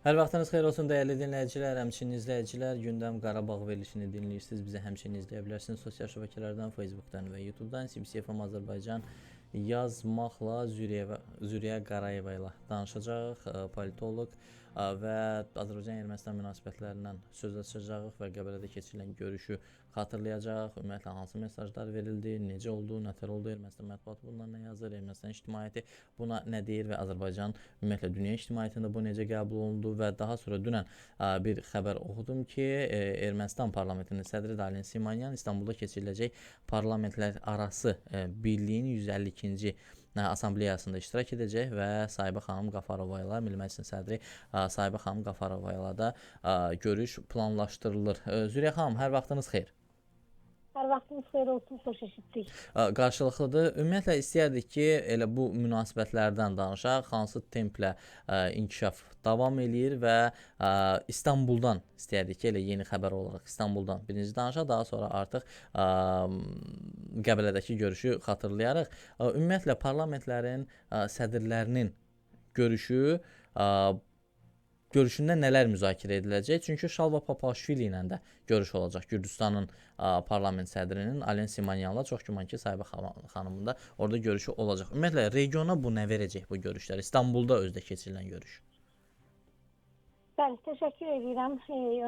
Hər vaxtınız xeyir olsun dəyərli dinləyicilər, həmçinin izləyicilər. Gündəm Qarabağ verilişini dinləyirsiniz. Bizi həmçinin izləyə bilərsiniz sosial şəbəkələrdən, Facebookdan və YouTubedan. CBC FM Azərbaycan yazmaqla Züriyə Qarayeva ilə danışacağıq. Politoloq və Azərbaycan-Ermənistan münasibətlərindən söz açacağıq və Qəbələdə keçirilən görüşü xatırlayacağıq. Ümumiyyətlə hansı mesajlar verildi, necə oldu, nətər oldu, Ermənistan mətbuatı bundan nə yazır, Ermənistan ictimaiyyəti buna nə deyir və Azərbaycan ümumiyyətlə dünya ictimaiyyətində bu necə qəbul olundu və daha sonra dünən bir xəbər oxudum ki, Ermənistan parlamentinin sədri Dalin Simonyan İstanbulda keçiriləcək parlamentlər arası birliyin 152-ci assambleyasında iştirak edəcək və Sahibə xanım Qafarova ilə Milli Məclisin sədri Sahibə xanım Qafarova ilə də görüş planlaşdırılır. Züriyə xanım, hər vaxtınız xeyir. Hər vaxtınız xeyir olsun, xoş eşitdik. Qarşılıqlıdır. Ümumiyyətlə istəyərdik ki, elə bu münasibətlərdən danışaq, hansı templə inkişaf davam eləyir və İstanbuldan istəyərdik ki, elə yeni xəbər olaraq İstanbuldan birinci danışaq, daha sonra artıq Qəbələdəki görüşü xatırlayarıq. Ümumiyyətlə parlamentlərin sədrlərinin görüşündə nələr müzakirə ediləcək? Çünki Şalva Papaşvili ilə də görüş olacaq. Gürcüstanın parlament sədrinin Alen Simonyanla çox güman ki, Sahibə xanımın da orada görüşü olacaq. Ümumiyyətlə regiona bu nə verəcək bu görüşlər? İstanbulda özdə keçirilən görüş. Bəli, təşəkkür edirəm.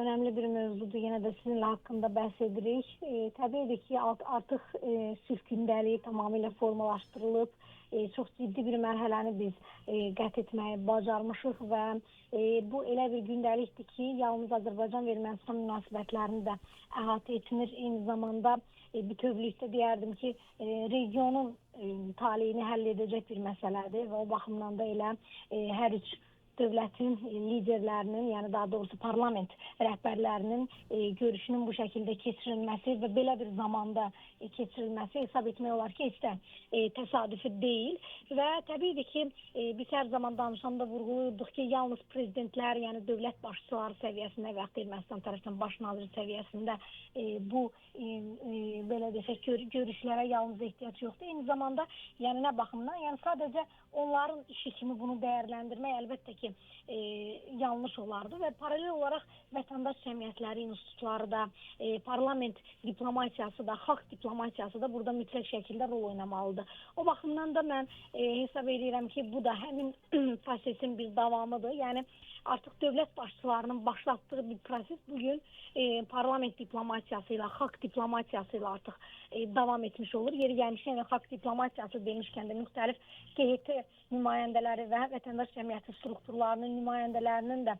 Önəmli bir mövzudur. Yenə də sizinlə haqqında bəhs edirik. Təbii ki, artıq sülh gündəliyi tamamilə formalaşdırılıb. Çox ciddi bir mərhələni biz qət etməyi bacarmışıq və bu elə bir gündəlikdir ki, yalnız Azərbaycan və Ermənistan münasibətlərini də əhatə etmir. Eyni zamanda bütövlükdə deyərdim ki, regionun taleyini həll edəcək bir məsələdir və o baxımdan da elə hər üç dövlətin liderlərinin, yəni daha doğrusu parlament rəhbərlərinin görüşünün bu şəkildə keçirilməsi və belə bir zamanda keçirilməsi hesab etmək olar ki, heç də təsadüfi deyil və təbii ki, biz hər zaman danışanda vurğulayırdıq ki, yalnız prezidentlər, yəni dövlət başçıları səviyyəsində və yaxud Ermənistan tərəfindən baş nazir səviyyəsində bu belə desək görüşlərə yalnız ehtiyac yoxdur. Eyni zamanda, yəni nə baxımdan, yəni sadəcə onların işi kimi bunu dəyərləndirmək əlbəttə ki, yanlış olardı və paralel olaraq vətəndaş cəmiyyətləri, institutları da, parlament diplomatiyası da, xalq diplomatiyası da burada mütləq şəkildə rol oynamalıdır. O baxımdan da mən hesab edirəm ki, bu da həmin prosesin bir davamıdır. Yəni artıq dövlət başçılarının başlatdığı bir proses bugün parlament diplomatiyası ilə, xalq diplomatiyası ilə artıq davam etmiş olur. Yeri gəlmişkən xalq diplomatiyası demişkən də müxtəlif QHT nümayəndələri və vətəndaş cəmiyyəti strukturlarının nümayəndələrinin də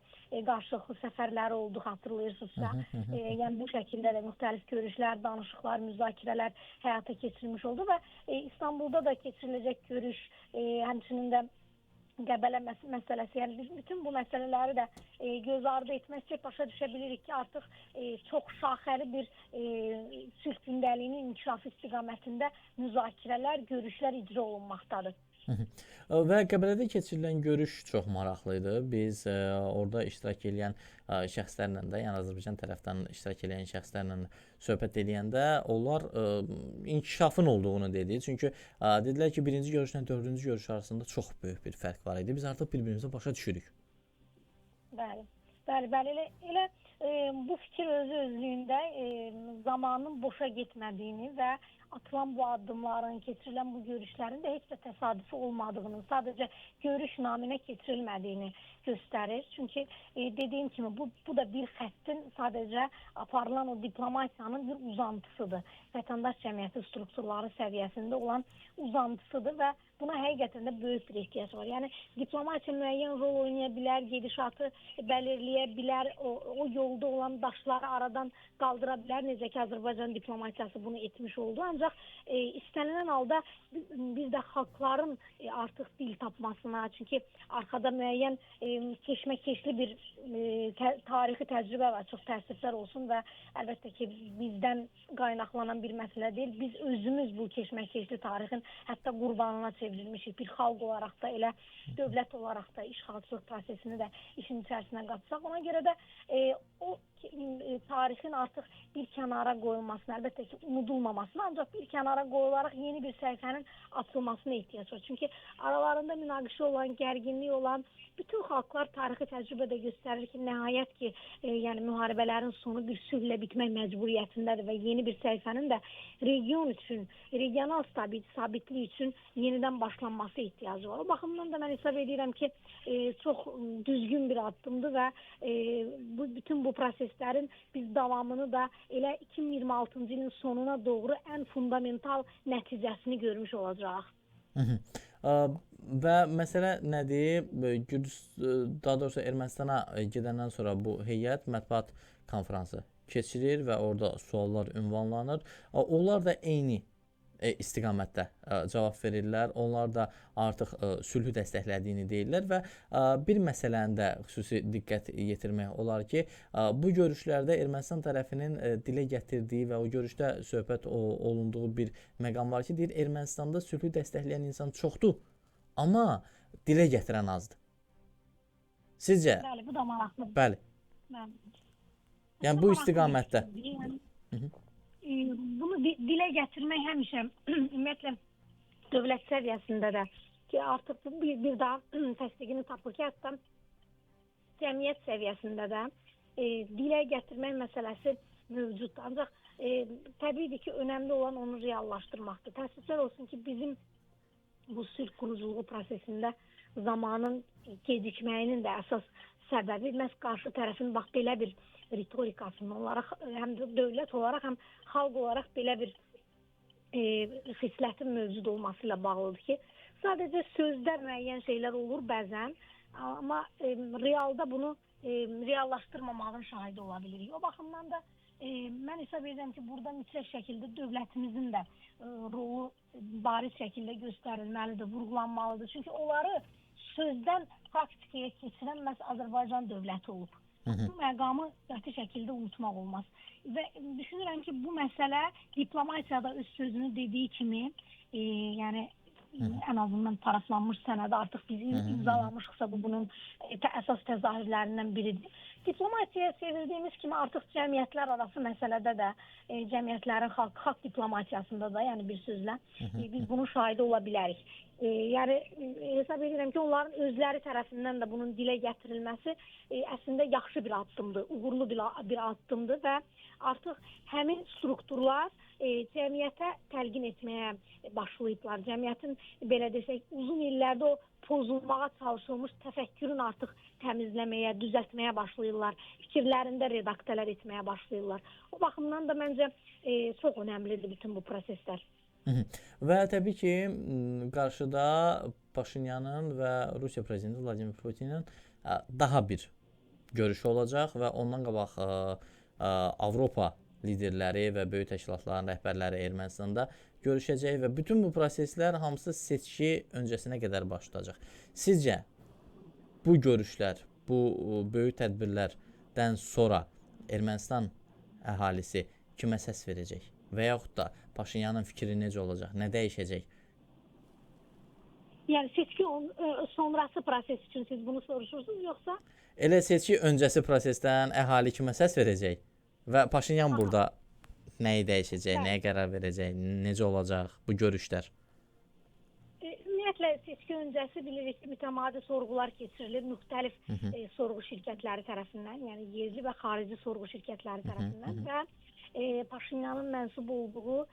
qarşılıqlı səfərləri oldu, xatırlayırsınızsa. Yəni bu şəkildə də müxtəlif görüşlər, danışıqlar, müzakirələr həyata keçirilmiş oldu və İstanbulda da keçiriləcək görüş, həmçinin də Qəbələ məsələsi, yəni biz bütün bu məsələləri də göz ardı etməkcə başa düşə bilirik ki, artıq çox şaxəli bir sülh gündəliyinin inkişafı istiqamətində müzakirələr, görüşlər icra olunmaqdadır. Və Qəbələdə keçirilən görüş çox maraqlı idi. Biz orada iştirak edən şəxslərlə də, yəni Azərbaycan tərəfdən iştirak edən şəxslərlə söhbət edəndə onlar inkişafın olduğunu dedi. Çünki dedilər ki, birinci görüşlə dördüncü görüş arasında çox böyük bir fərq var idi. Biz artıq bir-birimizə başa düşürük. Bəli. Elə bu fikir özlüyündə zamanın boşa getmədiyini və atılan bu addımların, keçirilən bu görüşlərin də heç də təsadüfi olmadığını, sadəcə görüş naminə keçirilmədiyini göstərir. Çünki dediyim kimi bu da bir xəttin sadəcə aparılan o diplomatiyanın bir uzantısıdır. Vətəndaş cəmiyyəti strukturları səviyyəsində olan uzantısıdır və buna həqiqətən də böyük bir ehtiyac var. Yəni diplomatiya müəyyən rol oynaya bilər, gedişatı belirləyə bilər, o yolda olan daşları aradan qaldıra bilər. Necə ki, Azərbaycan diplomatiyası bunu etmiş oldu. Ancaq istənilən halda biz də xalqların artıq dil tapmasına, çünki arxada müəyyən keşməkeşli bir tarixi təcrübə var, çox təəssüflər olsun və əlbəttə ki, bizdən qaynaqlanan bir məsələ deyil. Biz özümüz bu keşməkeşli tarixin hətta qurbanına çevrilmişik. Bir xalq olaraq da, elə dövlət olaraq da işğalçılıq prosesini də işin içərisinə qatsaq. Ona görə də o tarixin artıq bir kənara qoyulmasına, əlbəttə ki, unudulmamasına, ancaq bir kənara qoyularaq yeni bir səhifənin açılmasına ehtiyac var. Çünki aralarında münaqişə olan, gərginlik olan bütün xalqlar tarixi təcrübədə göstərir ki, nəhayət ki, yəni müharibələrin sonu bir sülhlə bitmək məcburiyyətindədir və yeni bir səhifənin də region üçün, regional sabitlik üçün yenidən başlanması ehtiyacı var. O baxımdan da mən hesab edirəm ki, çox düzgün bir addımdır və bütün bu proseslərin biz davamını da elə 2026-cı ilin sonuna doğru ən fundamental nəticəsini görmüş olacaq. Və məsələ nədir? Daha doğrusu Ermənistana gedəndən sonra bu heyət mətbuat konfransı keçirir və orada suallar ünvanlanır. Onlar da eyni istiqamətdə cavab verirlər. Onlar da artıq sülhü dəstəklədiyini deyirlər və bir məsələni də xüsusi diqqət yetirmək olar ki, bu görüşlərdə Ermənistan tərəfinin dilə gətirdiyi və o görüşdə söhbət olunduğu bir məqam var ki, deyir Ermənistanda sülhü dəstəkləyən insan çoxdur, amma dilə gətirən azdır. Sizcə? Bəli, bu da maraqlıdır. Bəli. Yəni bu istiqamətdə. Bunu dilə gətirmək həmişə ümumiyyətlə dövlət səviyyəsində də ki, artıq bir daha təsdiqini tapır ki, hətta cəmiyyət səviyyəsində də dilə gətirmək məsələsi mövcuddur. Ancaq təbii ki, önəmli olan onu reallaşdırmaqdır. Təəssüflər olsun ki, bizim bu sülh quruculuğu prosesində zamanın gecikməyinin də əsas səbəbi məhz qarşı tərəfin bax belə bir ritorikasının olaraq, həm də dövlət olaraq, həm xalq olaraq belə bir xislətin mövcud olması ilə bağlıdır ki, sadəcə sözdə müəyyən şeylər olur bəzən, amma realda bunu reallaşdırmamağın şahidi ola bilirik. O baxımdan da mən hesab edirəm ki, burada mütləq şəkildə dövlətimizin də rolu bariz şəkildə göstərilməlidir, vurğulanmalıdır. Çünki onları sözdən praktikaya keçirən məhz Azərbaycan dövləti olub. Bu məqamı qəti şəkildə unutmaq olmaz. Və düşünürəm ki, bu məsələ diplomatiyada öz sözünü dediyi kimi, yəni ən azından paraflanmış sənədə artıq biz imzalamışıqsa bu bunun əsas təzahürlərindən biridir. Diplomatiya çevirdiyimiz kimi artıq cəmiyyətlər arası məsələdə də, cəmiyyətlərin xalq diplomatiyasında da, yəni bir sözlə biz bunun şahidi ola bilərik. Yəni hesab edirəm ki, onların özləri tərəfindən də bunun dilə gətirilməsi əslində yaxşı bir addımdır, uğurlu bir addımdır və artıq həmin strukturlar cəmiyyətə təlqin etməyə başlayıblar. Cəmiyyətin, belə desək, uzun illərdə o pozulmağa çalışılmış təfəkkürün artıq təmizləməyə, düzəltməyə başlayırlar. Fikirlərində redaktələr etməyə başlayırlar. O baxımdan da məncə çox önəmlidir bütün bu proseslər. Və təbii ki, qarşıda Paşinyanın və Rusiya prezidenti Vladimir Putinin daha bir görüşü olacaq və ondan qabaq Avropa liderləri və böyük təşkilatların rəhbərləri Ermənistanda görüşəcək və bütün bu proseslər hamısı seçki öncəsinə qədər başlayacaq. Sizcə bu görüşlər, bu böyük tədbirlərdən sonra Ermənistan əhalisi kimə səs verəcək? Və yaxud da Paşinyanın fikri necə olacaq, nə dəyişəcək? Yəni seçki sonrası proses üçün siz bunu soruşursunuz, yoxsa? Elə seçki öncəsi prosesdən əhali kimə səs verəcək? Və Paşinyan burada nəyi dəyişəcək, nəyə qərar verəcək, necə olacaq bu görüşlər? Ümumiyyətlə seçki öncəsi bilirik ki, mütəmadi sorğular keçirilir müxtəlif sorğu şirkətləri tərəfindən, yəni yerli və xarici sorğu şirkətləri tərəfindən və Paşinyanın mənsub olduğu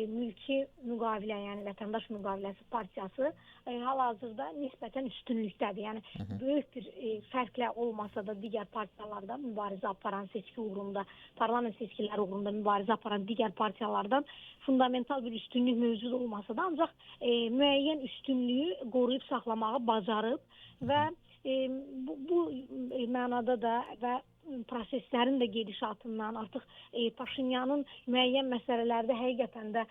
mülki müqavilə, yəni vətəndaş müqaviləsi partiyası hal-hazırda nisbətən üstünlükdədir. Yəni böyük bir fərqlə olmasa da digər partiyalarda mübarizə aparan seçki uğrunda, parlament seçkiləri uğrunda mübarizə aparan digər partiyalardan fundamental bir üstünlük mövcud olmasa da ancaq müəyyən üstünlüyü qoruyub saxlamağı bacarıb və bu mənada da və proseslərin də gedişatından artıq Paşinyanın müəyyən məsələlərdə həqiqətən də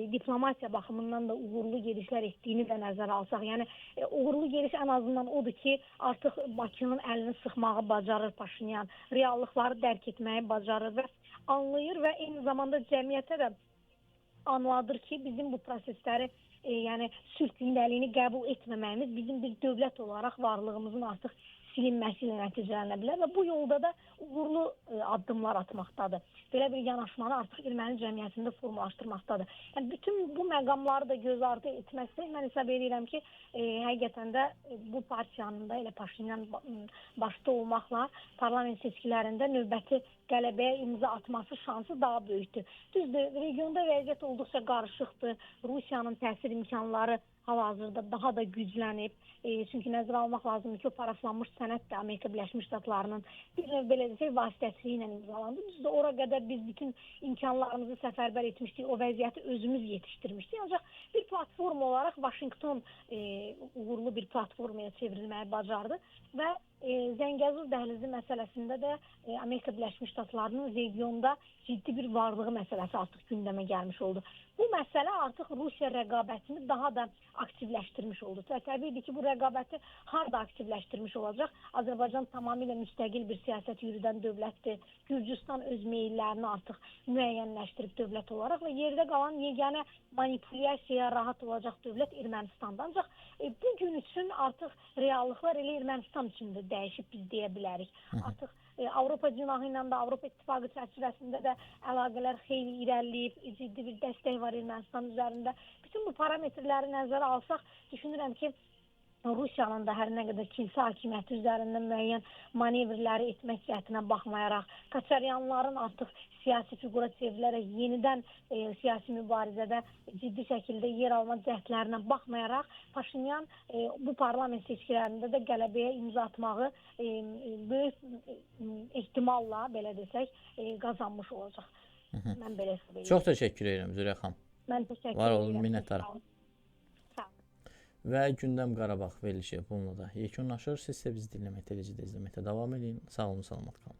diplomatiya baxımından da uğurlu gedişlər etdiyini də nəzərə alsaq. Yəni uğurlu gediş ən azından odur ki, artıq Bakının əlini sıxmağı bacarır Paşinyan, reallıqları dərk etməyi bacarır və anlayır və eyni zamanda cəmiyyətə də anladır ki, bizim bu prosesləri yəni sülh gündəliyini qəbul etməməyimiz bizim bir dövlət olaraq varlığımızın artıq silinməsi ilə nəticələnə bilər və bu yolda da uğurlu addımlar atmaqdadır. Belə bir yanaşmanı artıq erməni cəmiyyətində formalaşdırmaqdadır. Yəni bütün bu məqamları da göz ardı etməsək, mən hesab edirəm ki, həqiqətən də bu partiyanın da elə Paşinyan başda olmaqla parlament seçkilərində növbəti qələbəyə imza atması şansı daha böyükdür. Düzdür, regionda vəziyyət olduqca qarışıqdır. Rusiyanın təsir imkanları hal-hazırda daha da güclənib. Çünki nəzərə almaq lazımdır ki, o paraflanmış sənəd də Amerika Birləşmiş Ştatlarının bir növ belə desək vasitəsilə imzalandı. Düzdür, ora qədər biz bütün imkanlarımızı səfərbər etmişdik, o vəziyyəti özümüz yetişdirmişdik. Ancaq bir platforma olaraq Vaşinqton uğurlu bir platformaya çevrilməyi bacardı və Zəngəzur dəhlizi məsələsində də Amerika Birləşmiş Ştatlarının regionda ciddi bir varlığı məsələsi artıq gündəmə gəlmiş oldu. Bu məsələ artıq Rusiya rəqabətini daha da aktivləşdirmiş oldu. Təbii ki, bu rəqabəti harda aktivləşdirmiş olacaq? Azərbaycan tamamilə müstəqil bir siyasət yürüdən dövlətdir. Gürcüstan öz meyillərini artıq müəyyənləşdirib dövlət olaraq və yerdə qalan yeganə manipulyasiyaya rahat olacaq dövlət Ermənistandır. Ancaq bu gün üçün artıq reallıqlar elə Ermənistan üçün də dəyişib biz deyə bilərik. Artıq Avropa cinahı ilə də Avropa İttifaqı çərçivəsində də əlaqələr xeyli irəliləyib, ciddi bir dəstək var Ermənistan üzərində. Bütün bu parametrləri nəzərə alsaq, düşünürəm ki, Rusiyanın da hər nə qədər kilsə hakimiyyəti üzərində müəyyən manevrləri etmək cəhdinə baxmayaraq, Kaçaryanların artıq siyasi fiqura çevrilərək yenidən siyasi mübarizədə ciddi şəkildə yer alma cəhdlərinə baxmayaraq, Paşinyan bu parlament seçkilərində də qələbəyə imza atmağı böyük ehtimalla, belə desək, qazanmış olacaq. Mən belə hesab edirəm. Çox təşəkkür edirəm Züreyya xanım. Mən təşəkkür edirəm. Var olun, minnətdaram. Və Gündəm Qarabağ verilişi bununla da yekunlaşır. Siz isə bizi dinləməkdə, izləməkdə davam edin. Sağ olun, salamat qalın.